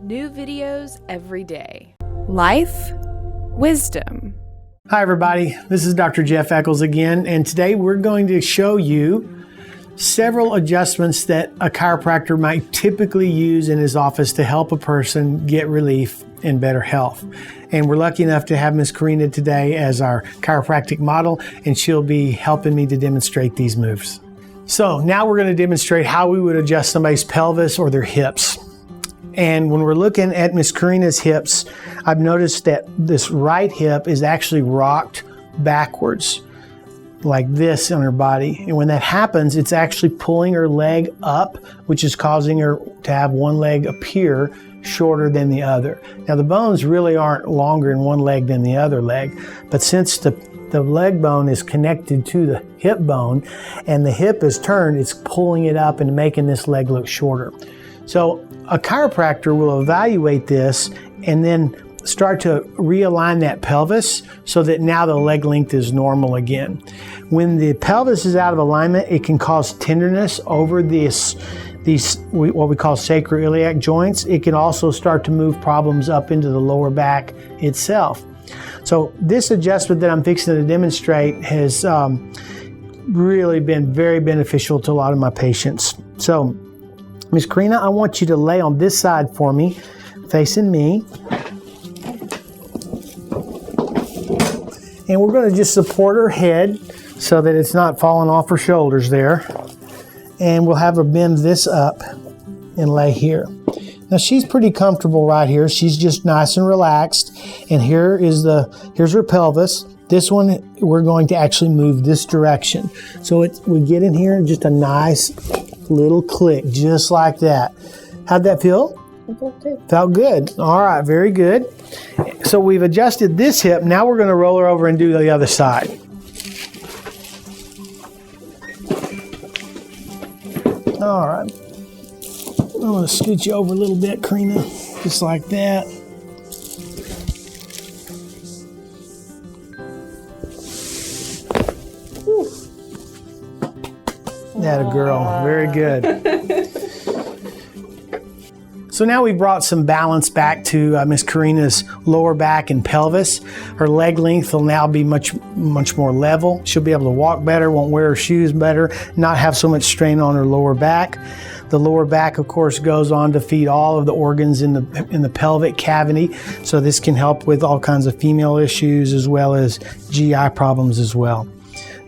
New videos every day. Life, wisdom. Hi everybody, this is Dr. Jeff Echols again, and today we're going to show you several adjustments that a chiropractor might typically use in his office to help a person get relief and better health. And we're lucky enough to have Miss Corrina today as our chiropractic model, and she'll be helping me to demonstrate these moves. So now we're going to demonstrate how we would adjust somebody's pelvis or their hips. And when we're looking at Miss Corrina's hips, I've noticed that this right hip is actually rocked backwards like this on her body. And when that happens, it's actually pulling her leg up, which is causing her to have one leg appear shorter than the other. Now the bones really aren't longer in one leg than the other leg, but since the leg bone is connected to the hip bone and the hip is turned, it's pulling it up and making this leg look shorter. So a chiropractor will evaluate this and then start to realign that pelvis so that now the leg length is normal again. When the pelvis is out of alignment, it can cause tenderness over these what we call sacroiliac joints. It can also start to move problems up into the lower back itself. So this adjustment that I'm fixing to demonstrate has really been very beneficial to a lot of my patients. So Ms. Corrina, I want you to lay on this side for me, facing me. And we're going to just support her head so that it's not falling off her shoulders there. And we'll have her bend this up and lay here. Now she's pretty comfortable right here. She's just nice and relaxed. And here's her pelvis. This one, we're going to actually move this direction. So we get in here and just a nice little click, just like that. How'd that feel? It felt good. Felt good. All right, very good. So we've adjusted this hip. Now we're going to roll her over and do the other side. All right. I'm going to scoot you over a little bit, Corrina, just like that. That a girl. Very good. So now we brought some balance back to Miss Corrina's lower back and pelvis. Her leg length will now be much more level. She'll be able to walk better, won't wear her shoes better, not have so much strain on her lower back. The lower back, of course, goes on to feed all of the organs in the pelvic cavity. So this can help with all kinds of female issues as well as GI problems as well.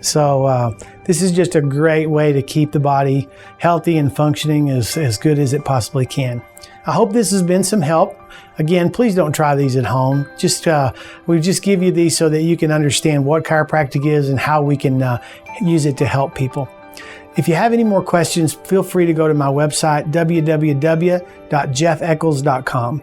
So this is just a great way to keep the body healthy and functioning as good as it possibly can. I hope this has been some help. Again, please don't try these at home. We just give you these so that you can understand what chiropractic is and how we can use it to help people. If you have any more questions, feel free to go to my website, www.jeffechols.com.